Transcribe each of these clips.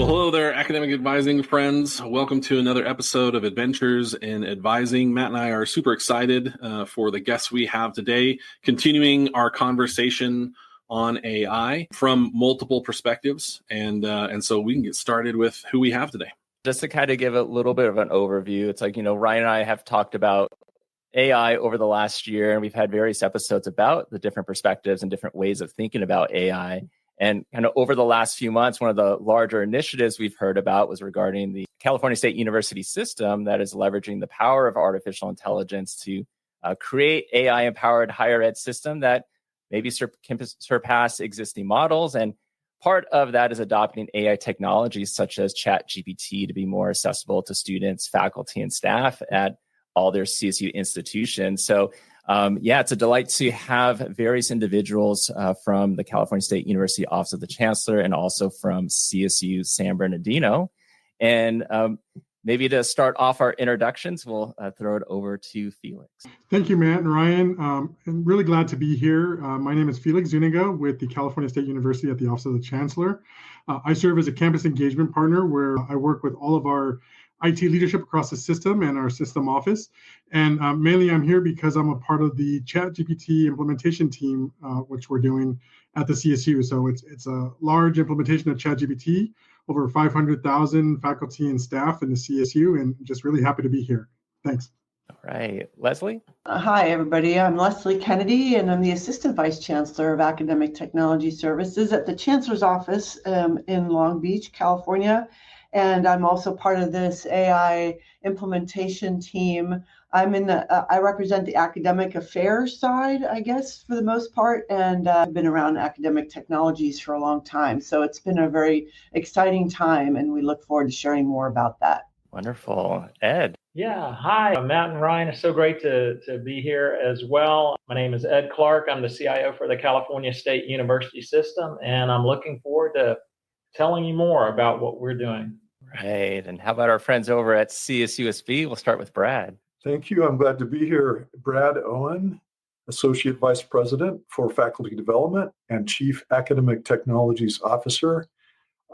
Well, hello there, academic advising friends. Welcome to another episode of Adventures in Advising. Matt and I are super excited for the guests we have today, continuing our conversation on AI from multiple perspectives. And so we can get started with who we have today. Just to kind of give a little bit of an overview, it's like, Ryan and I have talked about AI over the last year, and we've had various episodes about the different perspectives and different ways of thinking about AI. And kind of over the last few months, one of the larger initiatives we've heard about was regarding the California State University system that is leveraging the power of artificial intelligence to create AI-empowered higher ed system that maybe can surpass existing models. And part of that is adopting AI technologies such as ChatGPT to be more accessible to students, faculty, and staff at all their CSU institutions. So it's a delight to have various individuals from the California State University Office of the Chancellor and also from CSU San Bernardino. And maybe to start off our introductions, we'll throw it over to Felix. Thank you, Matt and Ryan. I'm really glad to be here. My name is Felix Zuniga with the California State University at the Office of the Chancellor. I serve as a campus engagement partner where I work with all of our IT leadership across the system and our system office. And mainly I'm here because I'm a part of the ChatGPT implementation team, which we're doing at the CSU. So it's a large implementation of ChatGPT, over 500,000 faculty and staff in the CSU, and just really happy to be here. Thanks. All right. Leslie? Hi, everybody. I'm Leslie Kennedy, and I'm the Assistant Vice Chancellor of Academic Technology Services at the Chancellor's Office in Long Beach, California. And I'm also part of this AI implementation team. I represent the academic affairs side, I guess, for the most part, and I've been around academic technologies for a long time. So it's been a very exciting time, and we look forward to sharing more about that. Wonderful. Ed? Yeah, hi, Matt and Ryan. It's so great to be here as well. My name is Ed Clark. I'm the CIO for the California State University system, and I'm looking forward to telling you more about what we're doing. Right. And how about our friends over at CSUSB? We'll start with Brad. Thank you. I'm glad to be here. Brad Owen, Associate Vice President for Faculty Development and Chief Academic Technologies Officer.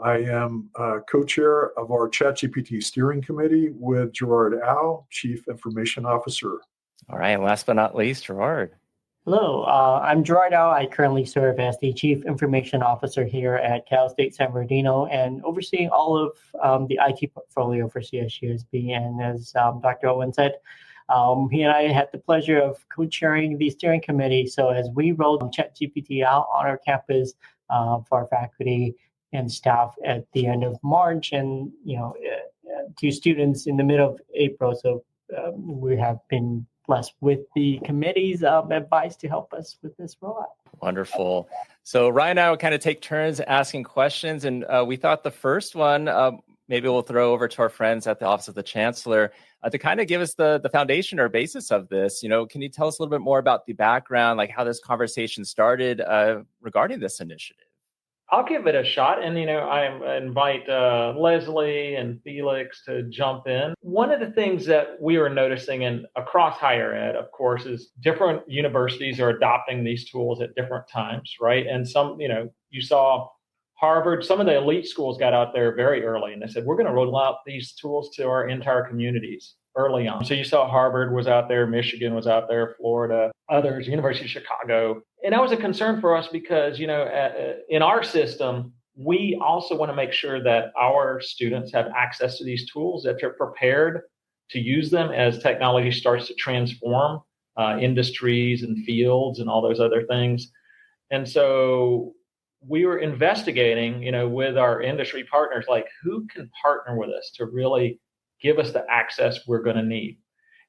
I am co-chair of our ChatGPT Steering Committee with Gerard, Chief Information Officer. All right. And last but not least, Gerard. Hello, I'm Gerard. I currently serve as the Chief Information Officer here at Cal State San Bernardino and overseeing all of the IT portfolio for CSUSB. And as Dr. Owen said, he and I had the pleasure of co-chairing the steering committee. So as we rolled ChatGPT out on our campus for our faculty and staff at the end of March and, to students in the middle of April. So we have been blessed with the committee's advice to help us with this rollout. Wonderful. So Ryan and I will kind of take turns asking questions. And we thought the first one, maybe we'll throw over to our friends at the Office of the Chancellor to kind of give us the foundation or basis of this. Can you tell us a little bit more about the background, like how this conversation started regarding this initiative? I'll give it a shot. And, I invite Leslie and Felix to jump in. One of the things that we are noticing across higher ed, of course, is different universities are adopting these tools at different times, right? And some, you saw Harvard, some of the elite schools got out there very early and they said, we're going to roll out these tools to our entire communities early on. So you saw Harvard was out there, Michigan was out there, Florida, others, University of Chicago. And that was a concern for us because, in our system, we also want to make sure that our students have access to these tools, that they're prepared to use them as technology starts to transform industries and fields and all those other things. And so we were investigating, with our industry partners, like who can partner with us to really give us the access we're going to need.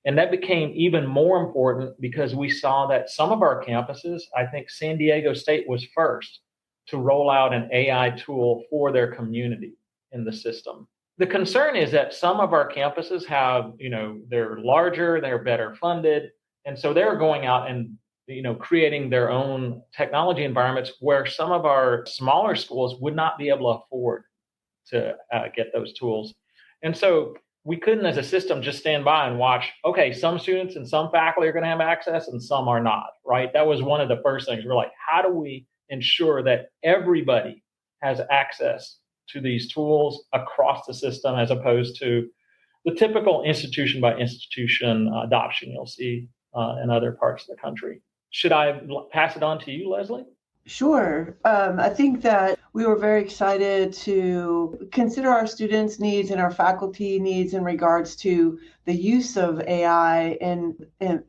And that became even more important because we saw that some of our campuses, I think San Diego State was first to roll out an AI tool for their community in the system. The concern is that some of our campuses have, they're larger, they're better funded. And so they're going out and, creating their own technology environments where some of our smaller schools would not be able to afford to get those tools. And so we couldn't, as a system, just stand by and watch, okay, some students and some faculty are going to have access and some are not, right? That was one of the first things. We're like, how do we ensure that everybody has access to these tools across the system as opposed to the typical institution by institution adoption you'll see in other parts of the country. Should I pass it on to you, Leslie? Sure. I think that we were very excited to consider our students' needs and our faculty needs in regards to the use of AI in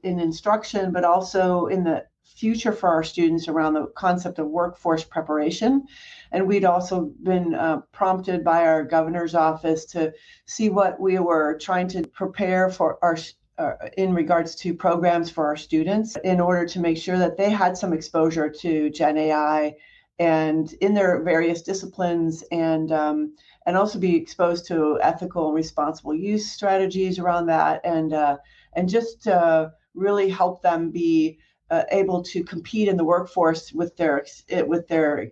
instruction, but also in the future for our students around the concept of workforce preparation. And we'd also been prompted by our governor's office to see what we were trying to prepare for our in regards to programs for our students in order to make sure that they had some exposure to Gen AI and in their various disciplines and also be exposed to ethical and responsible use strategies around that and just really help them be able to compete in the workforce with their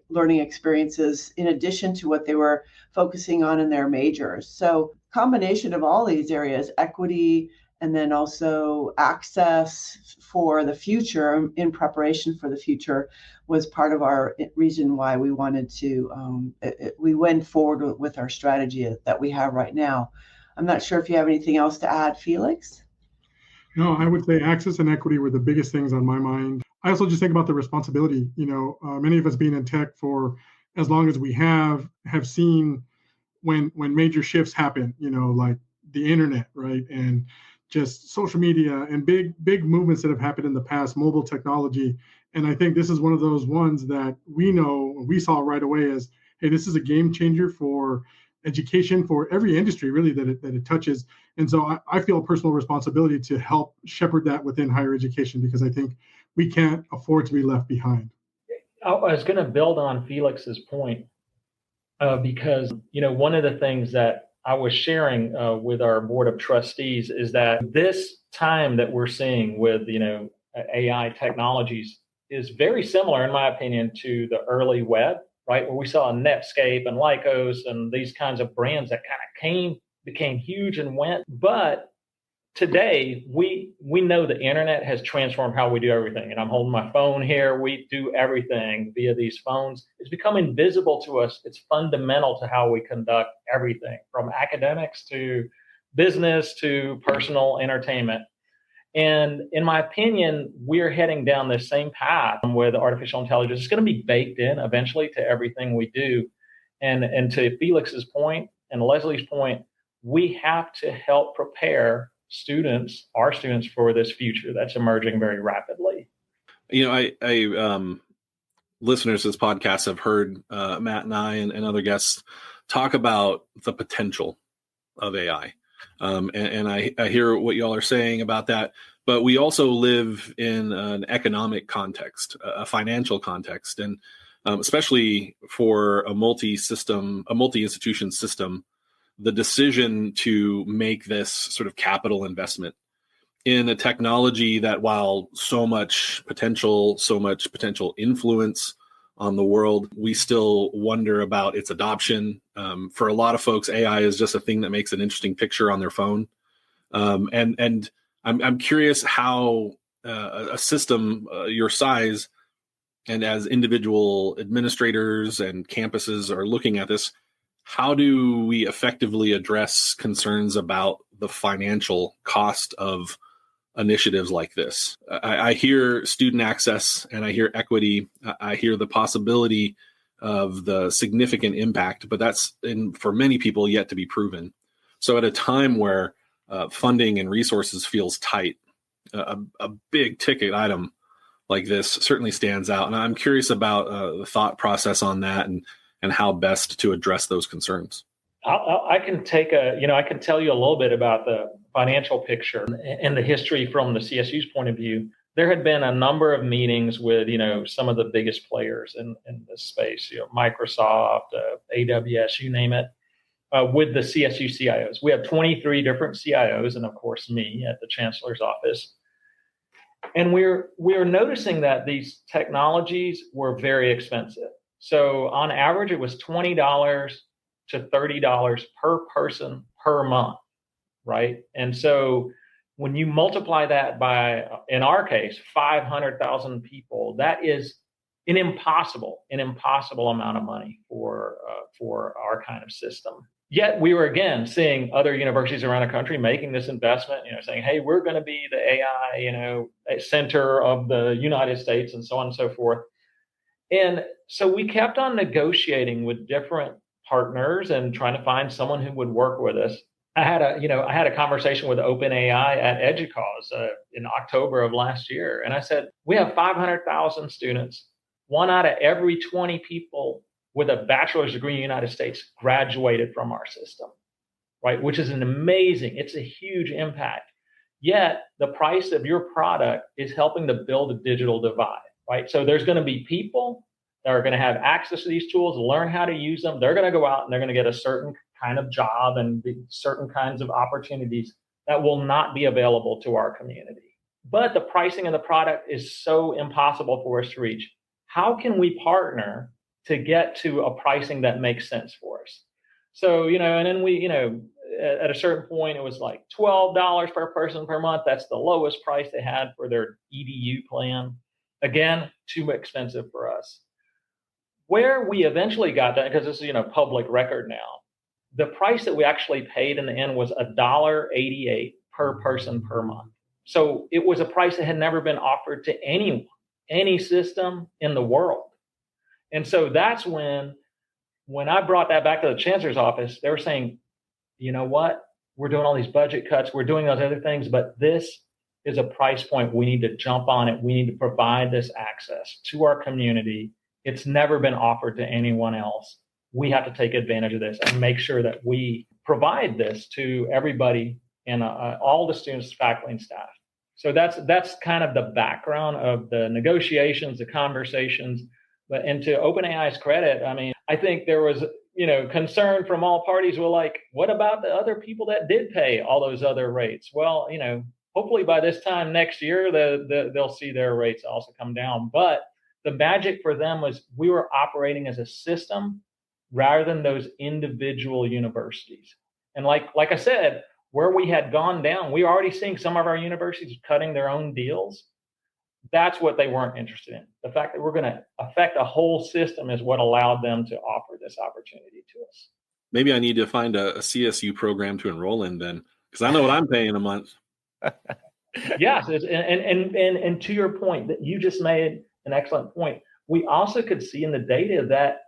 learning experiences in addition to what they were focusing on in their majors. So combination of all these areas, equity, and then also access for the future in preparation for the future was part of our reason why we wanted to, we went forward with our strategy that we have right now. I'm not sure if you have anything else to add, Felix? No, I would say access and equity were the biggest things on my mind. I also just think about the responsibility. Many of us being in tech for as long as we have seen when major shifts happen, like the internet, right? And just social media and big movements that have happened in the past, mobile technology. And I think this is one of those ones that we saw right away as, hey, this is a game changer for education, for every industry really that it touches. And so I feel a personal responsibility to help shepherd that within higher education, because I think we can't afford to be left behind. I was going to build on Felix's point because, one of the things that I was sharing with our board of trustees is that this time that we're seeing with, AI technologies is very similar, in my opinion, to the early web, right? Where we saw Netscape and Lycos and these kinds of brands that kind of became huge and went. But today, we know the internet has transformed how we do everything. And I'm holding my phone here. We do everything via these phones. It's become invisible to us. It's fundamental to how we conduct everything, from academics to business to personal entertainment. And in my opinion, we're heading down this same path with artificial intelligence. It's going to be baked in eventually to everything we do. And to Felix's point and Leslie's point, we have to help prepare our students for this future that's emerging very rapidly. Listeners to this podcast have heard Matt and I and other guests talk about the potential of AI. And I hear what y'all are saying about that, but we also live in an economic context, a financial context, and especially for a multi-institution system, the decision to make this sort of capital investment in a technology that, while so much potential influence on the world, we still wonder about its adoption. For a lot of folks, AI is just a thing that makes an interesting picture on their phone. And I'm curious how a system your size and as individual administrators and campuses are looking at this, how do we effectively address concerns about the financial cost of initiatives like this? I hear student access and I hear equity. I hear the possibility of the significant impact, but that's for many people yet to be proven. So at a time where funding and resources feels tight, a big ticket item like this certainly stands out. And I'm curious about the thought process on that and how best to address those concerns. I can I can tell you a little bit about the financial picture and the history from the CSU's point of view. There had been a number of meetings with, some of the biggest players in this space, Microsoft, AWS, you name it, with the CSU CIOs. We have 23 different CIOs and, of course, me at the Chancellor's office. And we're noticing that these technologies were very expensive. So on average, it was $20 to $30 per person per month, right? And so when you multiply that by, in our case, 500,000 people, that is an impossible amount of money for our kind of system. Yet we were again seeing other universities around the country making this investment, saying, hey, we're going to be the AI, center of the United States, and so on and so forth. And so we kept on negotiating with different partners and trying to find someone who would work with us. I had a conversation with OpenAI at EDUCAUSE in October of last year, and I said, we have 500,000 students. 1 out of every 20 people with a bachelor's degree in the United States graduated from our system, right? Which is it's a huge impact. Yet the price of your product is helping to build a digital divide, right? So there's going to be people that are going to have access to these tools, learn how to use them. They're going to go out and they're going to get a certain kind of job and certain kinds of opportunities that will not be available to our community. But the pricing of the product is so impossible for us to reach. How can we partner to get to a pricing that makes sense for us? So, and then we, at a certain point, it was like $12 per person per month. That's the lowest price they had for their EDU plan. Again, too expensive for us. Where we eventually got that, because this is, public record now, the price that we actually paid in the end was $1.88 per person per month. So it was a price that had never been offered to anyone, any system in the world. And so that's when I brought that back to the Chancellor's office, they were saying, you know what, we're doing all these budget cuts, we're doing those other things, but this is a price point. We need to jump on it. We need to provide this access to our community. It's never been offered to anyone else. We have to take advantage of this and make sure that we provide this to everybody and all the students, faculty, and staff. So that's kind of the background of the negotiations, the conversations. And to OpenAI's credit, I think there was, concern from all parties. Were like, what about the other people that did pay all those other rates? Well, hopefully by this time next year, they'll see their rates also come down. But the magic for them was we were operating as a system rather than those individual universities. And like I said, where we had gone down, we were already seeing some of our universities cutting their own deals. That's what they weren't interested in. The fact that we're going to affect a whole system is what allowed them to offer this opportunity to us. Maybe I need to find a CSU program to enroll in then, because I know what I'm paying a month. Yes, and to your point, that you just made an excellent point. We also could see in the data that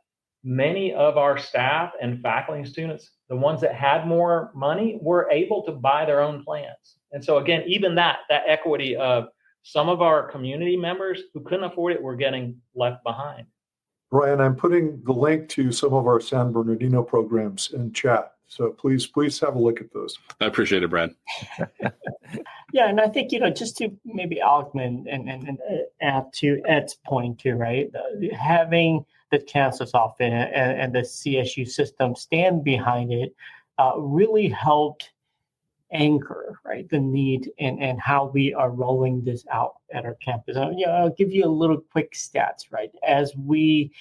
many of our staff and faculty and students, the ones that had more money, were able to buy their own plans. And so again, even that equity of some of our community members who couldn't afford it were getting left behind. Brian, I'm putting the link to some of our San Bernardino programs in chat. So please have a look at those. I appreciate it, Brad. Yeah, and I think, just to maybe augment and add to Ed's point too, right? Having the Chancellor's office and the CSU system stand behind it really helped anchor, right, the need and how we are rolling this out at our campus. I'll give you a little quick stats, right? As we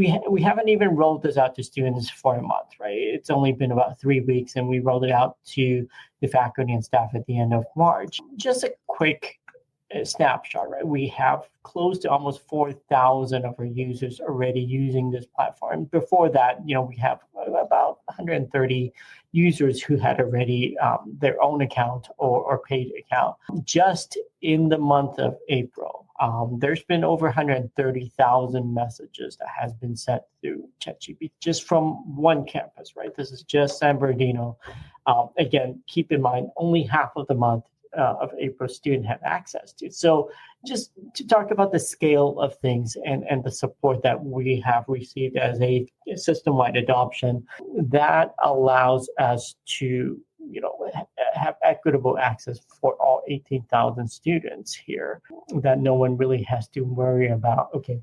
haven't even rolled this out to students for a month, right? It's only been about 3 weeks, and we rolled it out to the faculty and staff at the end of March. Just a quick snapshot, right? We have close to almost 4,000 of our users already using this platform. Before that, we have about 130 users who had already their own account or paid account. Just in the month of April, there's been over 130,000 messages that has been sent through ChatGPT just from one campus, right? This is just San Bernardino. Again, keep in mind, only half of the month of April student have access to. So just to talk about the scale of things and the support that we have received as a system-wide adoption, that allows us to have equitable access for all 18,000 students here, that no one really has to worry about, okay,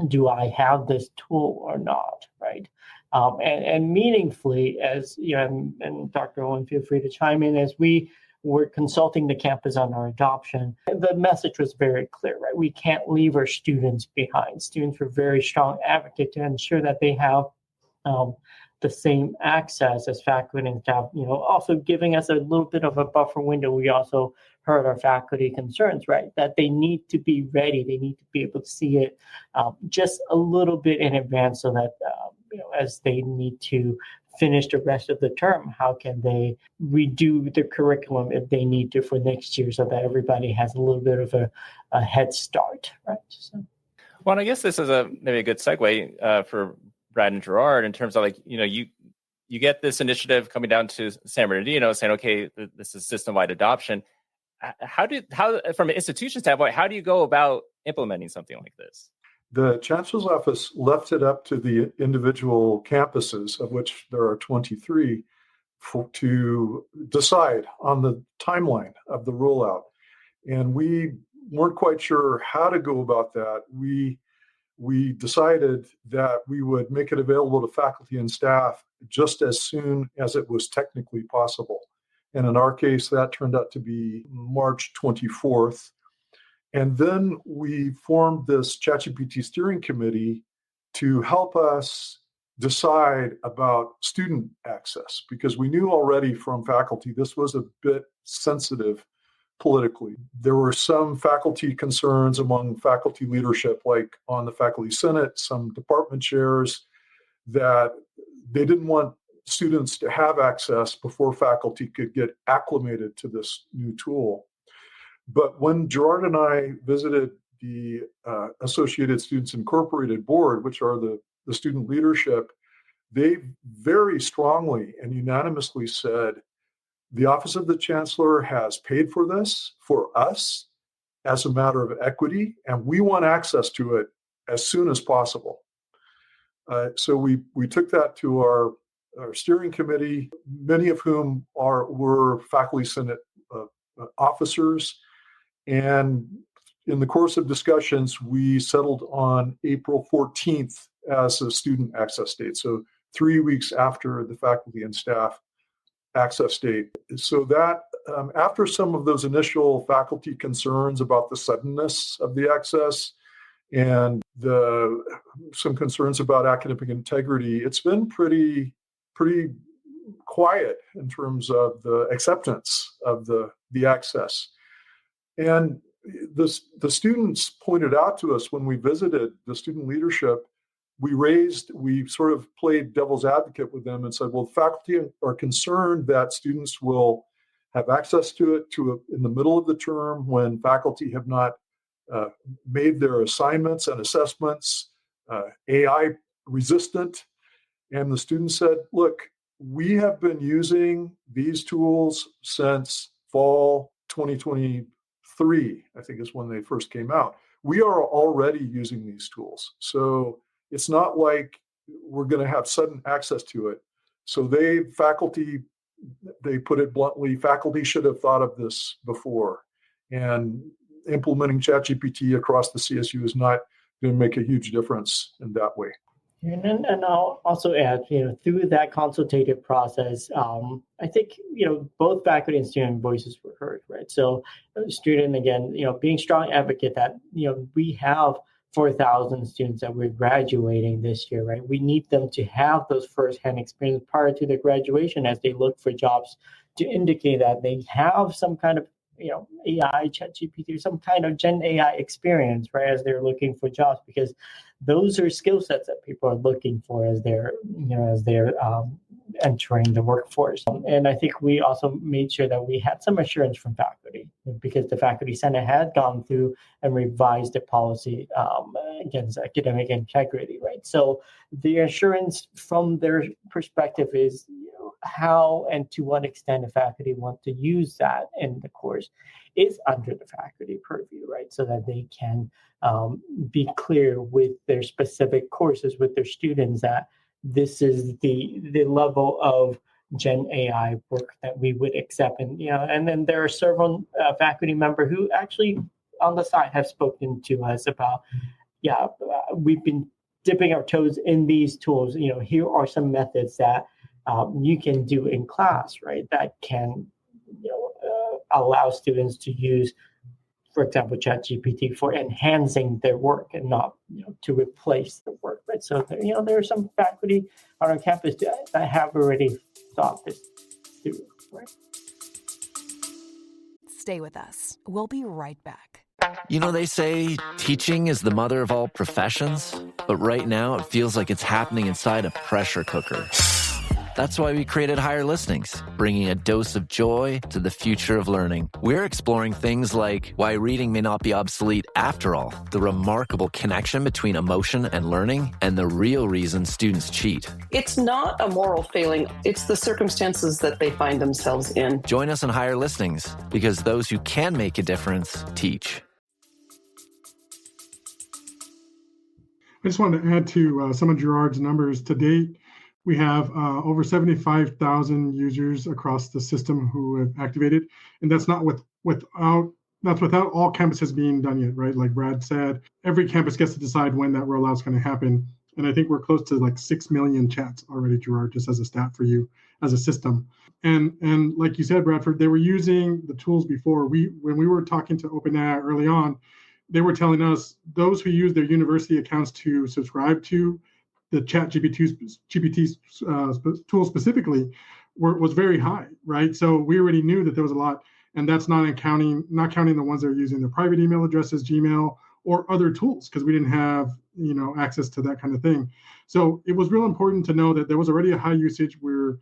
do I have this tool or not, right? And meaningfully, as and Dr. Owen, feel free to chime in, as we were consulting the campus on our adoption, the message was very clear, right? We can't leave our students behind. Students were very strong advocates to ensure that they have the same access as faculty and staff, also giving us a little bit of a buffer window. We also heard our faculty concerns, right? That they need to be ready. They need to be able to see it just a little bit in advance so that, as they need to finish the rest of the term, how can they redo the curriculum if they need to for next year so that everybody has a little bit of a head start, right? So. Well, and I guess this is maybe a good segue for Brad and Gerard in terms of you get this initiative coming down to San Bernardino saying, okay, this is system-wide adoption. How from an institution standpoint, how do you go about implementing something like this? The Chancellor's office left it up to the individual campuses, of which there are 23, to decide on the timeline of the rollout. And we weren't quite sure how to go about that. We decided that we would make it available to faculty and staff just as soon as it was technically possible. And in our case, that turned out to be March 24th. And then we formed this ChatGPT steering committee to help us decide about student access, because we knew already from faculty this was a bit sensitive politically. There were some faculty concerns among faculty leadership, like on the faculty senate, some department chairs, that they didn't want students to have access before faculty could get acclimated to this new tool. But when Gerard and I visited the Associated Students Incorporated board, which are the student leadership, they very strongly and unanimously said, the Office of the Chancellor has paid for this for us as a matter of equity, and we want access to it as soon as possible. So we took that to our steering committee, many of whom were faculty senate officers. And in the course of discussions, we settled on April 14th as a student access date. So 3 weeks after the faculty and staff access date. So that after some of those initial faculty concerns about the suddenness of the access and some concerns about academic integrity, it's been pretty quiet in terms of the acceptance of the access. And the students pointed out to us when we visited the student leadership, we sort of played devil's advocate with them and said, well, faculty are concerned that students will have access to it in the middle of the term when faculty have not made their assignments and assessments AI resistant. And the students said, look, we have been using these tools since fall 2023, I think is when they first came out. We are already using these tools. So it's not like we're going to have sudden access to it. So they put it bluntly, faculty should have thought of this before. And implementing ChatGPT across the CSU is not going to make a huge difference in that way. And I'll also add, through that consultative process, I think, both faculty and student voices were heard, right? So student, again, being strong advocate that, we have 4,000 students that we're graduating this year, right? We need them to have those firsthand experience prior to their graduation as they look for jobs to indicate that they have some kind of, AI, ChatGPT, some kind of Gen AI experience, right? As they're looking for jobs, because those are skill sets that people are looking for as they're entering the workforce. And I think we also made sure that we had some assurance from faculty, because the faculty senate had gone through and revised the policy against academic integrity, right? So the assurance from their perspective is how and to what extent the faculty want to use that in the course is under the faculty purview, right? So that they can be clear with their specific courses with their students that this is the level of Gen AI work that we would accept. And then there are several faculty members who actually on the side have spoken to us about, we've been dipping our toes in these tools. Here are some methods that you can do in class, right? That can, allow students to use, for example, ChatGPT for enhancing their work and not, to replace the work. it. So, there are some faculty on our campus that have already thought this through. Right? Stay with us. We'll be right back. They say teaching is the mother of all professions, but right now it feels like it's happening inside a pressure cooker. That's why we created Higher Listenings, bringing a dose of joy to the future of learning. We're exploring things like why reading may not be obsolete after all, the remarkable connection between emotion and learning, and the real reason students cheat. It's not a moral failing. It's the circumstances that they find themselves in. Join us on Higher Listenings, because those who can make a difference teach. I just wanted to add to some of Gerard's numbers. To date, we have over 75,000 users across the system who have activated, and that's not without all campuses being done yet, right? Like Brad said, every campus gets to decide when that rollout's going to happen, and I think we're close to like 6 million chats already, Gerard, just as a stat for you as a system. And like you said, Bradford, they were using the tools before. When we were talking to OpenAI early on, they were telling us those who use their university accounts to subscribe to the ChatGPT tool specifically was very high, right? So we already knew that there was a lot, and that's not counting the ones that are using their private email addresses, Gmail, or other tools, because we didn't have access to that kind of thing. So it was real important to know that there was already a high usage. We're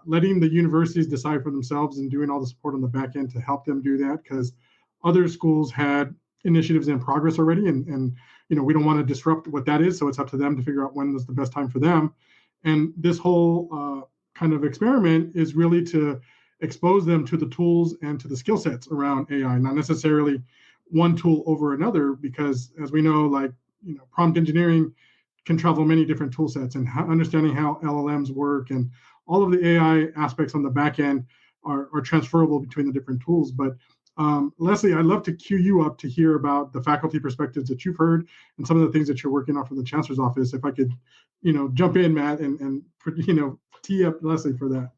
letting the universities decide for themselves and doing all the support on the back end to help them do that, because other schools had initiatives in progress already, and we don't want to disrupt what that is, so it's up to them to figure out when is the best time for them. And this whole kind of experiment is really to expose them to the tools and to the skill sets around AI, not necessarily one tool over another, because as we know, prompt engineering can travel many different tool sets, and understanding how LLMs work and all of the AI aspects on the back end are transferable between the different tools. But Leslie, I'd love to queue you up to hear about the faculty perspectives that you've heard and some of the things that you're working on from the Chancellor's office. If I could, jump in, Matt, and tee up Leslie for that.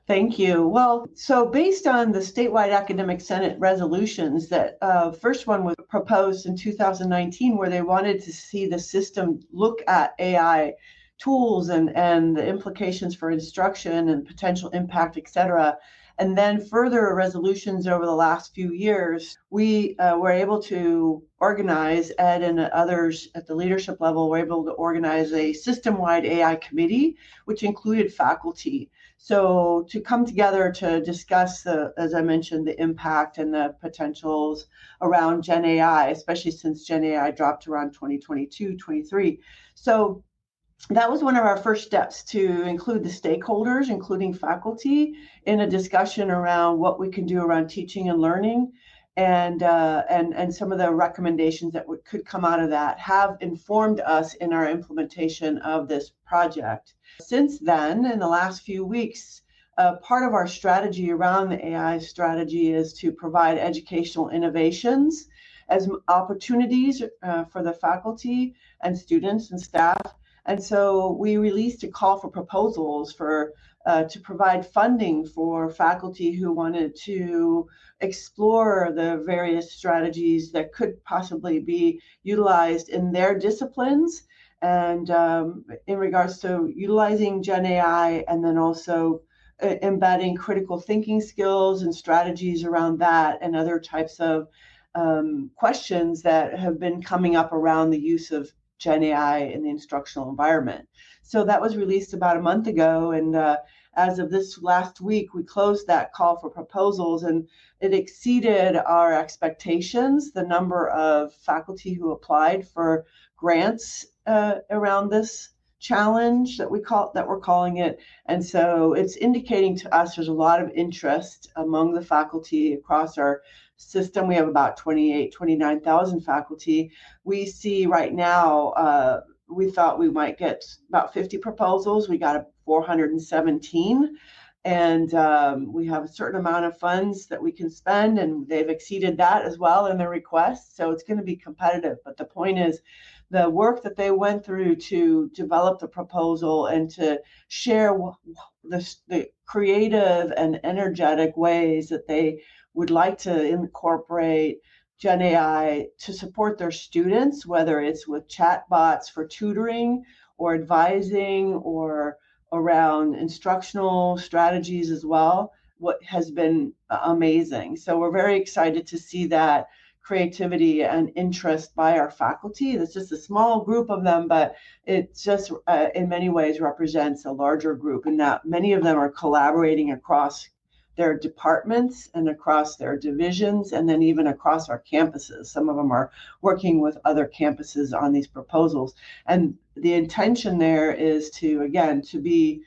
Thank you. Well, so based on the statewide academic senate resolutions, that first one was proposed in 2019, where they wanted to see the system look at AI tools and the implications for instruction and potential impact, et cetera. And then further resolutions over the last few years, we were able to organize, Ed and others at the leadership level were able to organize a system-wide AI committee, which included faculty. So to come together to discuss, as I mentioned, the impact and the potentials around Gen AI, especially since Gen AI dropped around 2022, 23. So that was one of our first steps, to include the stakeholders, including faculty, in a discussion around what we can do around teaching and learning, and some of the recommendations that could come out of that have informed us in our implementation of this project. Since then, in the last few weeks, part of our strategy around the AI strategy is to provide educational innovations as opportunities for the faculty and students and staff. And so we released a call for proposals to provide funding for faculty who wanted to explore the various strategies that could possibly be utilized in their disciplines, and in regards to utilizing Gen AI, and then also embedding critical thinking skills and strategies around that, and other types of questions that have been coming up around the use of Gen AI in the instructional environment. So that was released about a month ago, and as of this last week, we closed that call for proposals, and it exceeded our expectations, the number of faculty who applied for grants around this challenge that we're calling it. And so it's indicating to us there's a lot of interest among the faculty across our system. We have about 29,000 faculty. We see right now, we thought we might get about 50 proposals. We got 417, and we have a certain amount of funds that we can spend, and they've exceeded that as well in their requests. So it's going to be competitive. But the point is, the work that they went through to develop the proposal and to share the creative and energetic ways that they would like to incorporate Gen AI to support their students, whether it's with chatbots for tutoring or advising or around instructional strategies as well, what has been amazing. So we're very excited to see that creativity and interest by our faculty. It's just a small group of them, but it just in many ways represents a larger group, and that many of them are collaborating across their departments and across their divisions, and then even across our campuses. Some of them are working with other campuses on these proposals. And the intention there is to, again, to be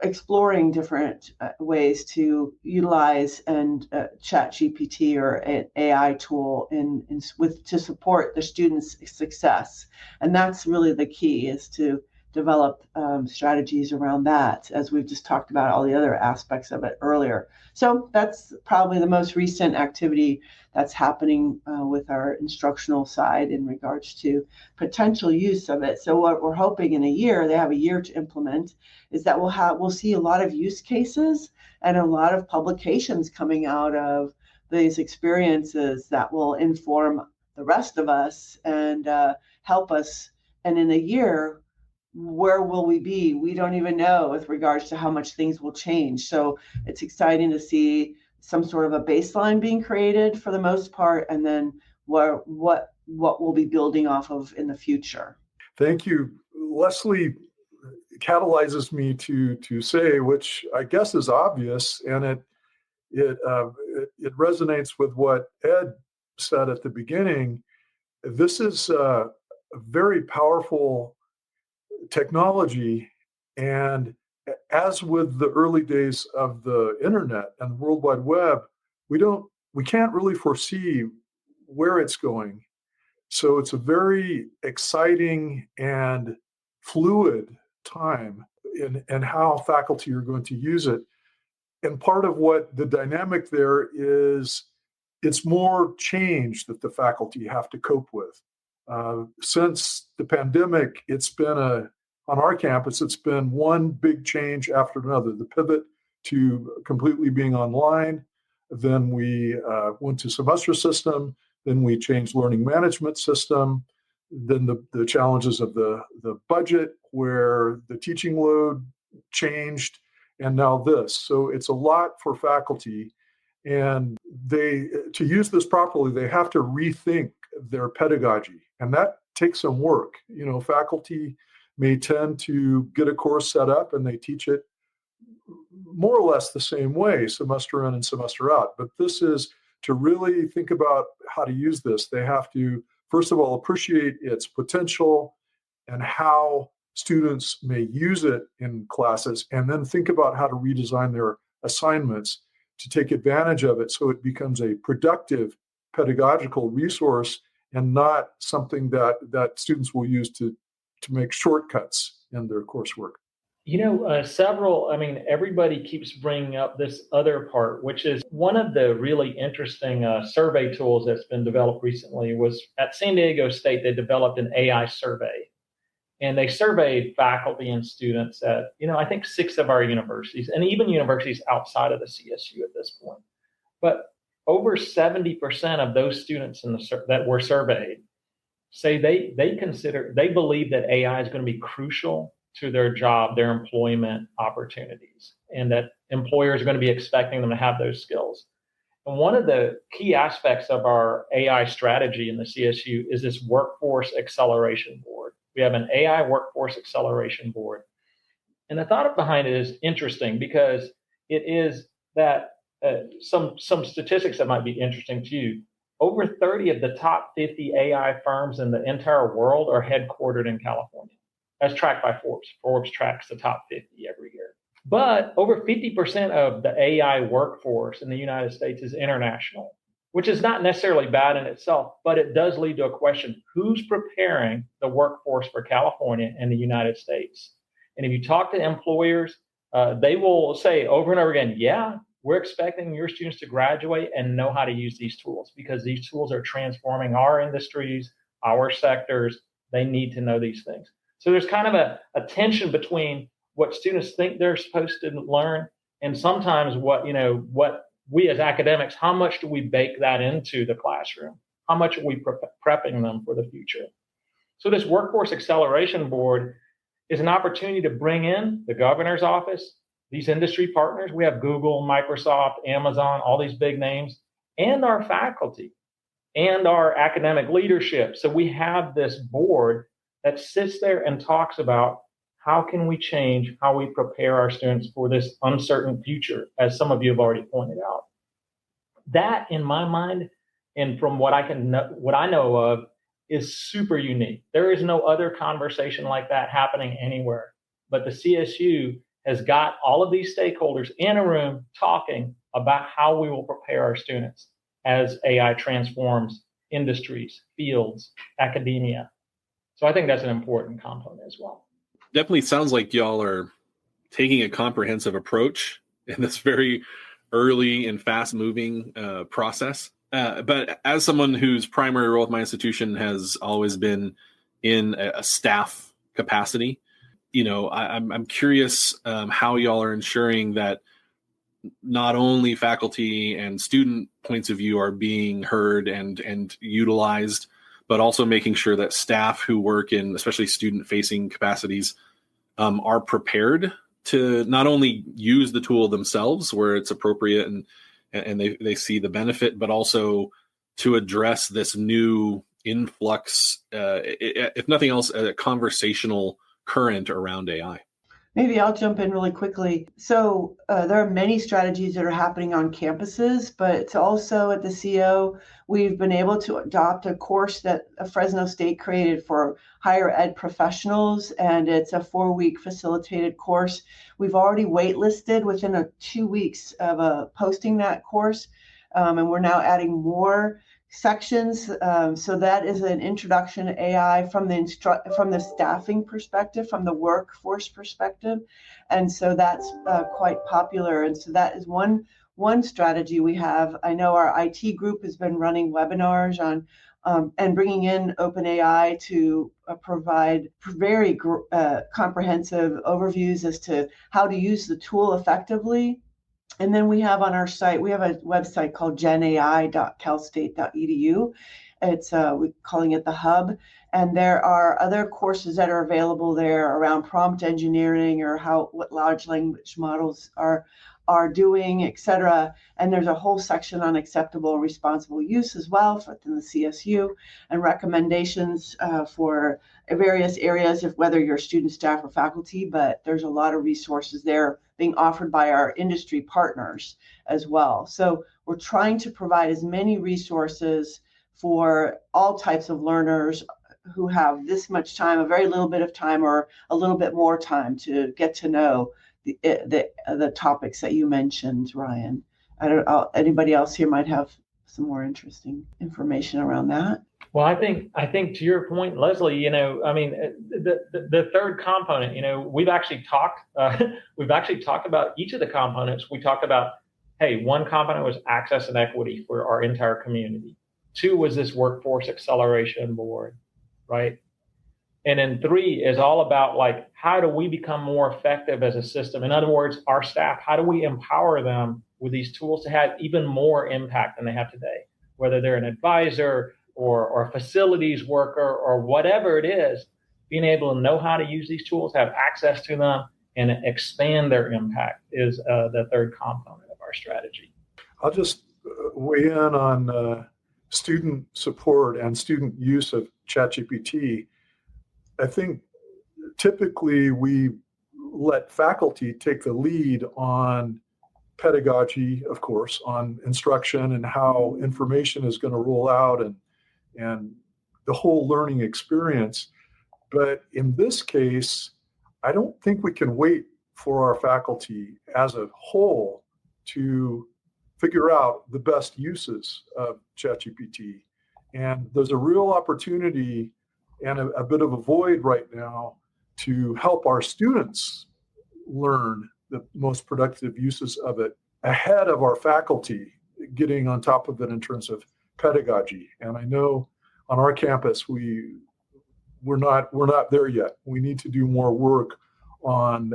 exploring different ways to utilize and ChatGPT or an AI tool to support the students' success. And that's really the key, is to develop strategies around that, as we've just talked about all the other aspects of it earlier. So that's probably the most recent activity that's happening with our instructional side in regards to potential use of it. So what we're hoping in a year, they have a year to implement, is that we'll see a lot of use cases and a lot of publications coming out of these experiences that will inform the rest of us and help us. And in a year, where will we be? We don't even know with regards to how much things will change. So it's exciting to see some sort of a baseline being created for the most part, and then what we'll be building off of in the future. Thank you. Leslie catalyzes me to say, which I guess is obvious, and it resonates with what Ed said at the beginning. This is a very powerful technology, and as with the early days of the internet and the World Wide Web, we can't really foresee where it's going. So it's a very exciting and fluid time in how faculty are going to use it. And part of what the dynamic there is, it's more change that the faculty have to cope with. Since the pandemic, it's been on our campus, it's been one big change after another. The pivot to completely being online, then we went to semester system, then we changed learning management system, then the challenges of the budget where the teaching load changed, and now this. So it's a lot for faculty, and to use this properly, they have to rethink their pedagogy, and that takes some work. Faculty may tend to get a course set up and they teach it more or less the same way, semester in and semester out. But this is to really think about how to use this. They have to, first of all, appreciate its potential and how students may use it in classes, and then think about how to redesign their assignments to take advantage of it so it becomes a productive pedagogical resource and not something that students will use to make shortcuts in their coursework. Everybody keeps bringing up this other part, which is one of the really interesting survey tools that's been developed recently. Was at San Diego State, they developed an AI survey, and they surveyed faculty and students at, I think 6 of our universities, and even universities outside of the CSU at this point. But over 70% of those students that were surveyed say they believe that AI is going to be crucial to their job, their employment opportunities, and that employers are going to be expecting them to have those skills. And one of the key aspects of our AI strategy in the CSU is this workforce acceleration board. We have an AI workforce acceleration board. And the thought behind it is interesting because it is that some statistics that might be interesting to you. Over 30 of the top 50 AI firms in the entire world are headquartered in California, as tracked by Forbes. Forbes tracks the top 50 every year. But over 50% of the AI workforce in the United States is international, which is not necessarily bad in itself, but it does lead to a question: who's preparing the workforce for California and the United States? And if you talk to employers, they will say over and over again, yeah, we're expecting your students to graduate and know how to use these tools because these tools are transforming our industries, our sectors. They need to know these things. So there's kind of a tension between what students think they're supposed to learn and sometimes what we as academics, how much do we bake that into the classroom? How much are we prepping them for the future? So this workforce acceleration board is an opportunity to bring in the governor's office, these industry partners. We have Google, Microsoft, Amazon, all these big names, and our faculty and our academic leadership. So we have this board that sits there and talks about how can we change how we prepare our students for this uncertain future, as some of you have already pointed out. That, in my mind, and from what I know of, is super unique. There is no other conversation like that happening anywhere. But the CSU has got all of these stakeholders in a room talking about how we will prepare our students as AI transforms industries, fields, academia. So I think that's an important component as well. Definitely sounds like y'all are taking a comprehensive approach in this very early and fast-moving process. But as someone whose primary role with my institution has always been in a staff capacity, I'm curious how y'all are ensuring that not only faculty and student points of view are being heard and utilized, but also making sure that staff who work in especially student-facing capacities are prepared to not only use the tool themselves where it's appropriate and they see the benefit, but also to address this new influx, if nothing else, a conversational current around AI. Maybe I'll jump in really quickly. So there are many strategies that are happening on campuses, but it's also at the CO, we've been able to adopt a course that Fresno State created for higher ed professionals, and it's a 4-week facilitated course. We've already waitlisted within 2 weeks of posting that course, and we're now adding more sections. So that is an introduction to AI from the staffing perspective, from the workforce perspective. And so that's quite popular. And so that is one strategy we have. I know our IT group has been running webinars on and bringing in OpenAI to provide very comprehensive overviews as to how to use the tool effectively. And then we have on our site, we have a website called genai.calstate.edu. It's we're calling it the hub. And there are other courses that are available there around prompt engineering or what large language models are doing, et cetera. And there's a whole section on acceptable and responsible use as well within the CSU, and recommendations for various areas of whether you're student, staff, or faculty. But there's a lot of resources there being offered by our industry partners as well. So we're trying to provide as many resources for all types of learners who have this much time, a very little bit of time, or a little bit more time to get to know the topics that you mentioned, Ryan. I don't know, anybody else here might have some more interesting information around that. Well, I think to your point, Leslie, the third component, we've actually talked about each of the components. We talked about, hey, one component was access and equity for our entire community. 2 was this workforce acceleration board, right? And then 3 is all about, like, how do we become more effective as a system? In other words, our staff, how do we empower them with these tools to have even more impact than they have today? Whether they're an advisor or a facilities worker or whatever it is, being able to know how to use these tools, have access to them, and expand their impact is the third component of our strategy. I'll just weigh in on student support and student use of ChatGPT. I think typically we let faculty take the lead on pedagogy, of course, on instruction and how information is going to roll out and the whole learning experience. But in this case, I don't think we can wait for our faculty as a whole to figure out the best uses of ChatGPT. And there's a real opportunity and a bit of a void right now to help our students learn the most productive uses of it ahead of our faculty getting on top of it in terms of pedagogy. And I know on our campus we're not there yet. We need to do more work on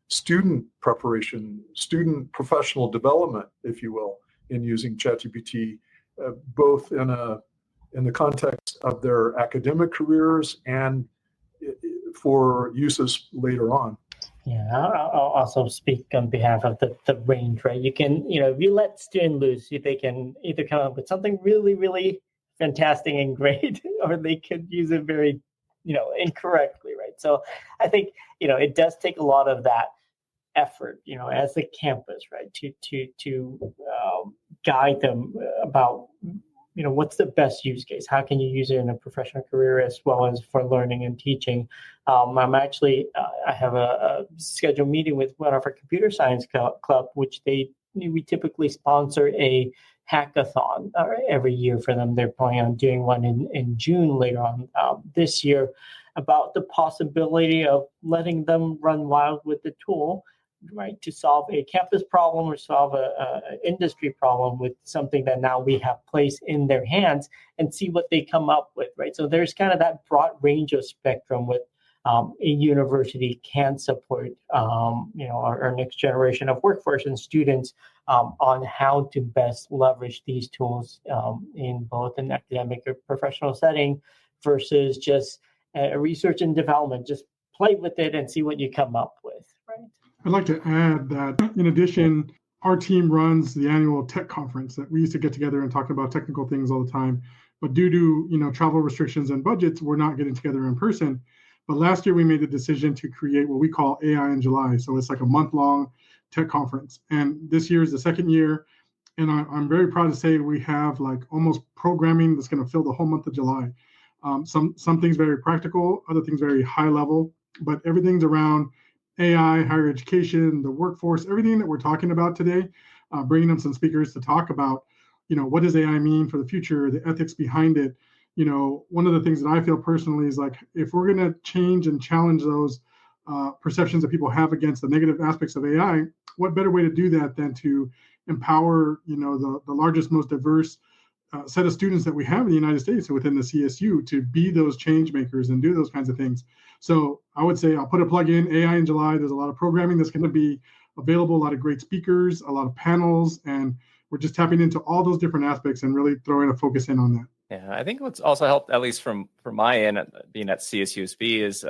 student preparation, student professional development, if you will, in using ChatGPT, both in the context of their academic careers and for uses later on. Yeah, I'll also speak on behalf of the range, right? You can, if you let students loose, they can either come up with something really, really fantastic and great, or they could use it very, incorrectly, right? So I think, it does take a lot of that effort, as a campus, right, to guide them about, what's the best use case? How can you use it in a professional career as well as for learning and teaching? I'm actually, I have a scheduled meeting with one of our computer science club, which we typically sponsor a hackathon every year for them. They're planning on doing one in June later on this year, about the possibility of letting them run wild with the tool, right, to solve a campus problem or solve a industry problem with something that now we have placed in their hands, and see what they come up with, right? So there's kind of that broad range of spectrum with a university can support, our next generation of workforce and students on how to best leverage these tools in both an academic or professional setting versus just research and development. Just play with it and see what you come up with, right? I'd like to add that in addition, our team runs the annual tech conference that we used to get together and talk about technical things all the time. But due to travel restrictions and budgets, we're not getting together in person. But last year we made the decision to create what we call AI in July. So it's like a month-long tech conference. And this year is the second year. And I'm very proud to say we have like almost programming that's going to fill the whole month of July. Some things very practical, other things very high level, but everything's around AI, higher education, the workforce, everything that we're talking about today, bringing in some speakers to talk about, what does AI mean for the future, the ethics behind it. One of the things that I feel personally is like, if we're going to change and challenge those perceptions that people have against the negative aspects of AI, what better way to do that than to empower, the largest, most diverse set of students that we have in the United States within the CSU to be those change makers and do those kinds of things. So I would say I'll put a plug in AI in July. There's a lot of programming that's going to be available, a lot of great speakers, a lot of panels, and we're just tapping into all those different aspects and really throwing a focus in on that. Yeah, I think what's also helped, at least from my end, being at CSUSB, is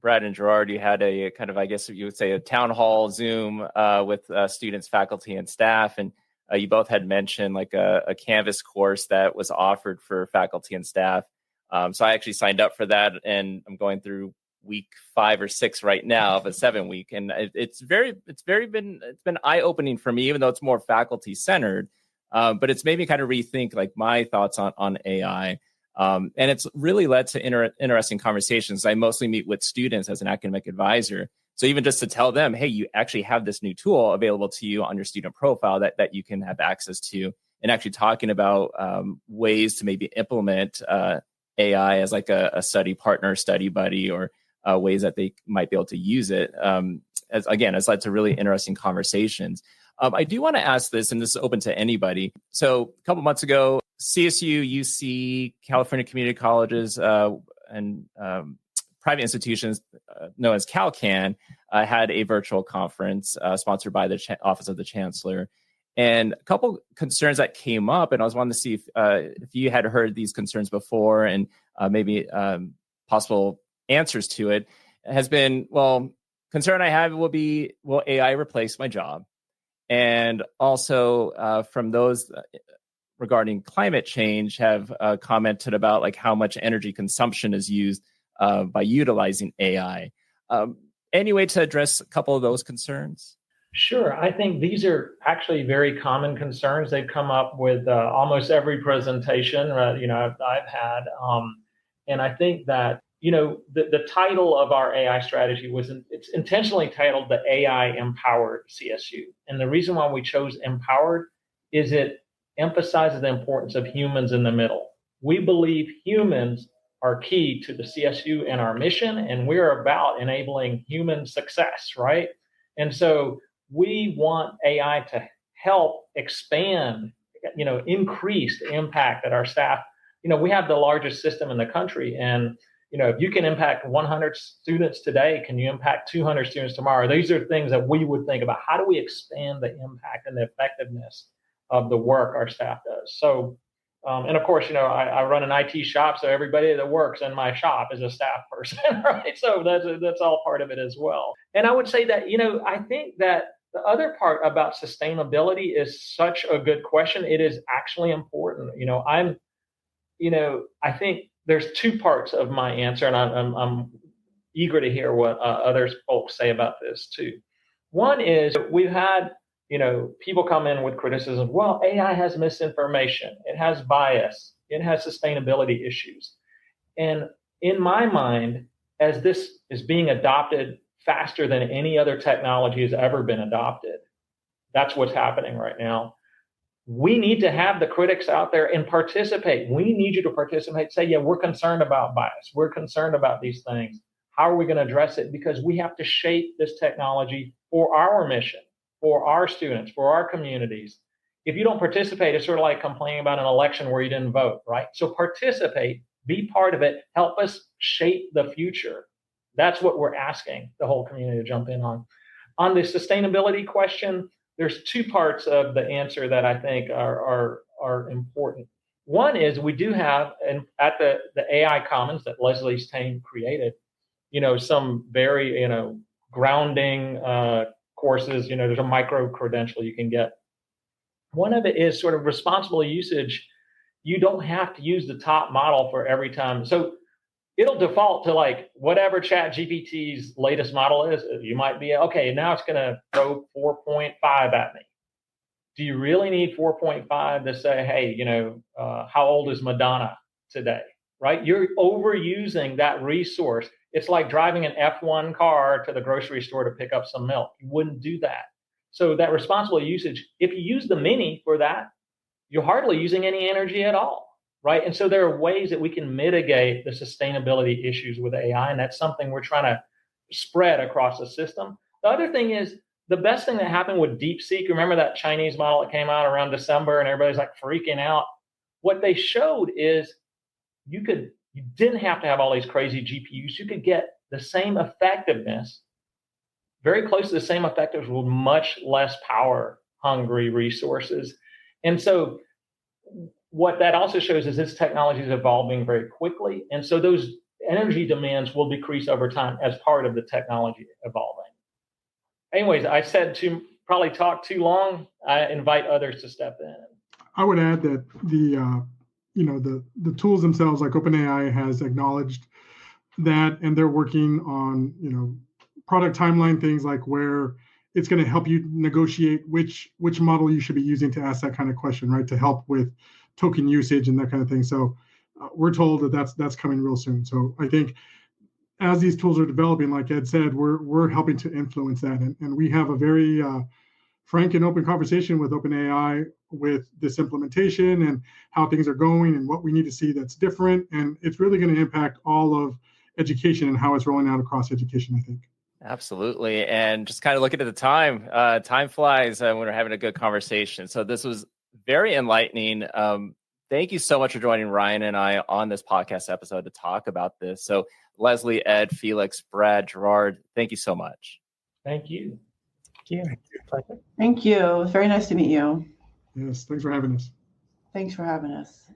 Brad and Gerard, you had a kind of, I guess you would say, a town hall Zoom with students, faculty, and staff, and you both had mentioned like a Canvas course that was offered for faculty and staff. So I actually signed up for that, and I'm going through week 5 or 6 right now of a 7-week, and it's been eye-opening for me, even though it's more faculty centered. But it's made me kind of rethink like my thoughts on AI. And it's really led to interesting conversations. I mostly meet with students as an academic advisor. So even just to tell them, hey, you actually have this new tool available to you on your student profile that you can have access to, and actually talking about ways to maybe implement AI as like a study partner, study buddy, or ways that they might be able to use it. Has led to really interesting conversations. I do want to ask this, and this is open to anybody. So a couple months ago, CSU, UC, California community colleges, and private institutions known as CalCan had a virtual conference sponsored by the Office of the Chancellor. And a couple concerns that came up, and I was wanting to see if you had heard these concerns before, and maybe possible answers to it, has been, well, concern I have will be, will AI replace my job? And also from those regarding climate change have commented about like how much energy consumption is used by utilizing AI. Any way to address a couple of those concerns? Sure. I think these are actually very common concerns. They've come up with almost every presentation I've had. And I think that, the title of our AI strategy it's intentionally titled the AI Empowered CSU. And the reason why we chose empowered is it emphasizes the importance of humans in the middle. We believe humans are key to the CSU and our mission, and we're about enabling human success, right? And so we want AI to help expand, increase the impact that our staff, we have the largest system in the country. And, if you can impact 100 students today, can you impact 200 students tomorrow? These are things that we would think about. How do we expand the impact and the effectiveness of the work our staff does? So And of course, I run an IT shop, so everybody that works in my shop is a staff person, right? So that's all part of it as well. And I would say that, I think that the other part about sustainability is such a good question. It is actually important. I think there's two parts of my answer, and I'm eager to hear what other folks say about this too. One is we've had people come in with criticism. Well, AI has misinformation. It has bias. It has sustainability issues. And in my mind, as this is being adopted faster than any other technology has ever been adopted, that's what's happening right now. We need to have the critics out there and participate. We need you to participate. Say, yeah, we're concerned about bias. We're concerned about these things. How are we going to address it? Because we have to shape this technology for our mission, for our students, for our communities. If you don't participate, it's sort of like complaining about an election where you didn't vote, right? So participate, be part of it, help us shape the future. That's what we're asking the whole community to jump in on. On the sustainability question, there's two parts of the answer that I think are important. One is we do have, and at the AI Commons that Leslie's team created, some very, grounding courses. There's a micro credential you can get. One of it is sort of responsible usage. You don't have to use the top model for every time. So it'll default to like whatever ChatGPT's latest model is. You might be, okay, now it's going to throw 4.5 at me. Do you really need 4.5 to say, hey, how old is Madonna today, right? You're overusing that resource. It's like driving an F1 car to the grocery store to pick up some milk. You wouldn't do that. So that responsible usage, if you use the mini for that, you're hardly using any energy at all. Right. And so there are ways that we can mitigate the sustainability issues with AI. And that's something we're trying to spread across the system. The other thing is the best thing that happened with DeepSeek. Remember that Chinese model that came out around December and everybody's like freaking out. What they showed is you didn't have to have all these crazy GPUs. You could get the same effectiveness, very close to the same effectiveness with much less power hungry resources. And so what that also shows is this technology is evolving very quickly. And so those energy demands will decrease over time as part of the technology evolving. Anyways, I said to probably talk too long. I invite others to step in. I would add that the tools themselves, like OpenAI has acknowledged that, and they're working on, product timeline things like where it's going to help you negotiate which model you should be using to ask that kind of question, right? To help with token usage and that kind of thing. So we're told that that's coming real soon. So I think as these tools are developing, like Ed said, we're helping to influence that. And we have a very frank and open conversation with OpenAI with this implementation and how things are going and what we need to see that's different. And it's really going to impact all of education and how it's rolling out across education, I think. Absolutely. And just kind of looking at the time, time flies when we're having a good conversation. So this was very enlightening. Thank you so much for joining Ryan and I on this podcast episode to talk about this. So Leslie, Ed, Felix, Brad, Gerard, thank you so much. Thank you. Thank you. Thank you. It was very nice to meet you. Yes, thanks for having us. Thanks for having us.